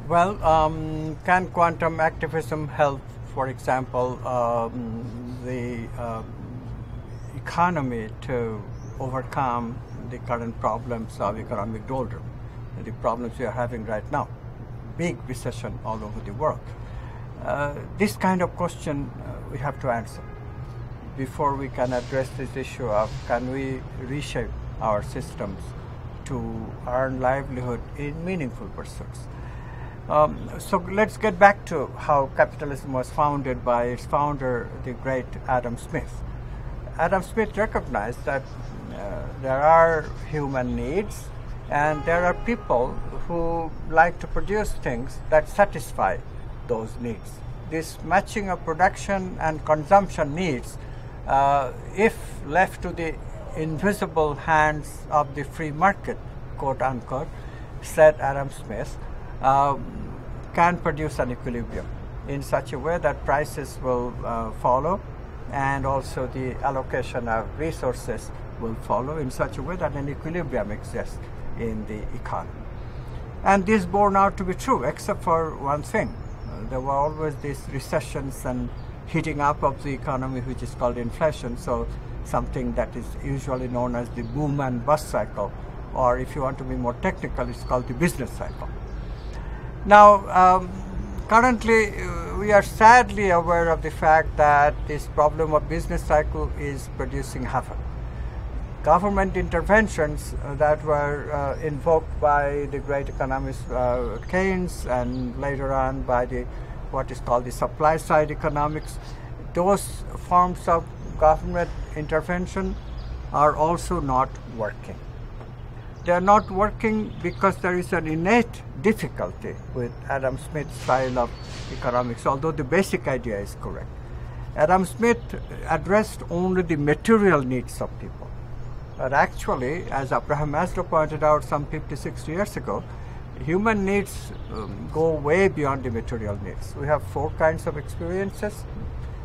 Well, can quantum activism help, for example, the economy to overcome the current problems of economic doldrum, the problems we are having right now, big recession all over the world? This kind of question we have to answer before we can address this issue of can we reshape our systems to earn livelihood in meaningful pursuits. So let's get back to how capitalism was founded by its founder, the great Adam Smith. Adam Smith recognized that there are human needs and there are people who like to produce things that satisfy those needs. This matching of production and consumption needs, if left to the invisible hands of the free market, quote unquote, said Adam Smith, can produce an equilibrium in such a way that prices will follow and also the allocation of resources will follow in such a way that an equilibrium exists in the economy. And this borne out to be true, except for one thing. There were always these recessions and heating up of the economy, which is called inflation, so something that is usually known as the boom and bust cycle, or if you want to be more technical, it's called the business cycle. Now, currently, we are sadly aware of the fact that this problem of business cycle is producing havoc. Government interventions that were invoked by the great economist Keynes and later on by what is called the supply side economics, those forms of government intervention are also not working. They are not working because there is an innate difficulty with Adam Smith's style of economics, although the basic idea is correct. Adam Smith addressed only the material needs of people. But actually, as Abraham Maslow pointed out some 50, 60 years ago, human needs go way beyond the material needs. We have 4 kinds of experiences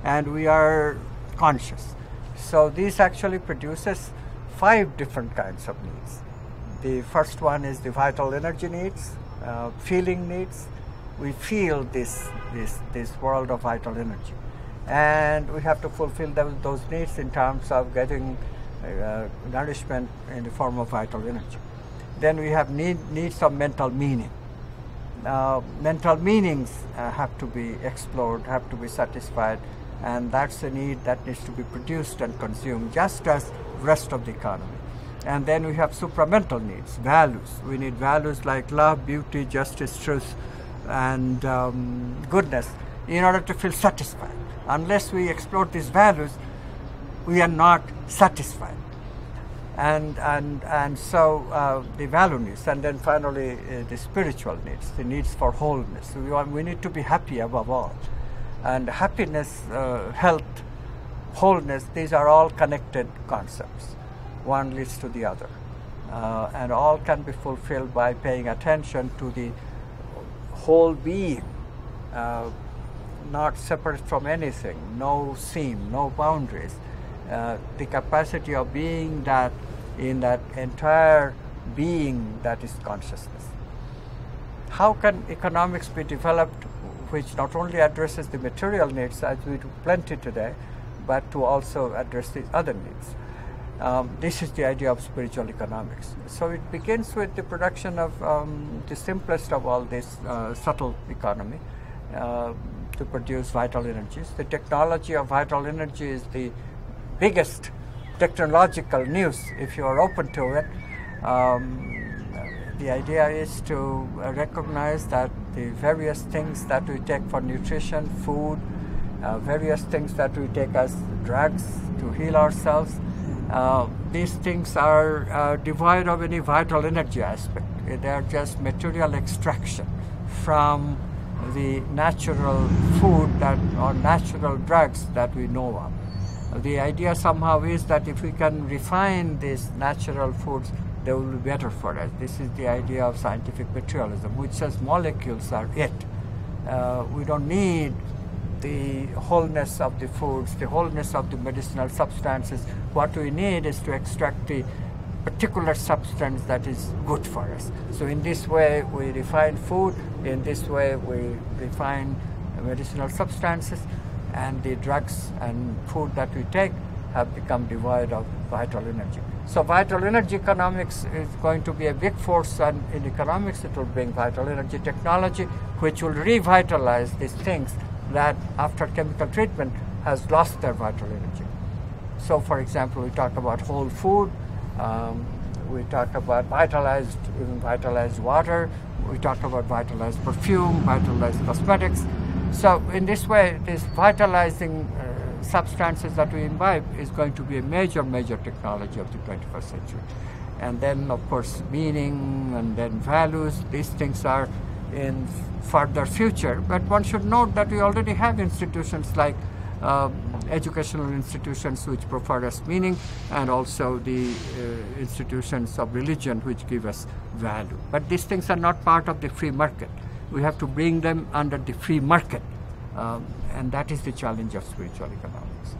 and we are conscious. So this actually produces 5 different kinds of needs. The first one is the vital energy needs, feeling needs. We feel this world of vital energy. And we have to fulfill those needs in terms of getting nourishment in the form of vital energy. Then we have needs of mental meaning. Mental meanings have to be explored, have to be satisfied, and that's a need that needs to be produced and consumed just as the rest of the economy. And then we have supramental needs, values. We need values like love, beauty, justice, truth, and goodness in order to feel satisfied. Unless we explore these values, we are not satisfied. And so the value needs, and then finally the spiritual needs, the needs for wholeness. We need to be happy above all. And happiness, health, wholeness, these are all connected concepts. One leads to the other. And all can be fulfilled by paying attention to the whole being, not separate from anything, no seam, no boundaries. The capacity of being that in that entire being that is consciousness. How can economics be developed which not only addresses the material needs, as we do plenty today, but to also address the other needs? This is the idea of spiritual economics. So it begins with the production of the simplest of all this subtle economy to produce vital energies. The technology of vital energy is the biggest technological news if you are open to it. The idea is to recognize that the various things that we take for nutrition, food, various things that we take as drugs to heal ourselves, these things are devoid of any vital energy aspect. They are just material extraction from the natural food or natural drugs that we know of. The idea somehow is that if we can refine these natural foods, they will be better for us. This is the idea of scientific materialism, which says molecules are it. We don't need the wholeness of the foods, the wholeness of the medicinal substances. What we need is to extract the particular substance that is good for us. So in this way we refine food, in this way we refine medicinal substances, and the drugs and food that we take have become devoid of vital energy. So vital energy economics is going to be a big force, and in economics it will bring vital energy technology, which will revitalize these things that after chemical treatment has lost their vital energy. So for example, we talk about whole food, we talk about vitalized water, we talk about vitalized perfume, vitalized cosmetics. So in this way, these vitalizing substances that we imbibe is going to be a major technology of the 21st century. And then, of course, meaning and then values, these things are in further future. But one should note that we already have institutions like educational institutions which provide us meaning, and also the institutions of religion which give us value. But these things are not part of the free market. We have to bring them under the free market, and that is the challenge of spiritual economics.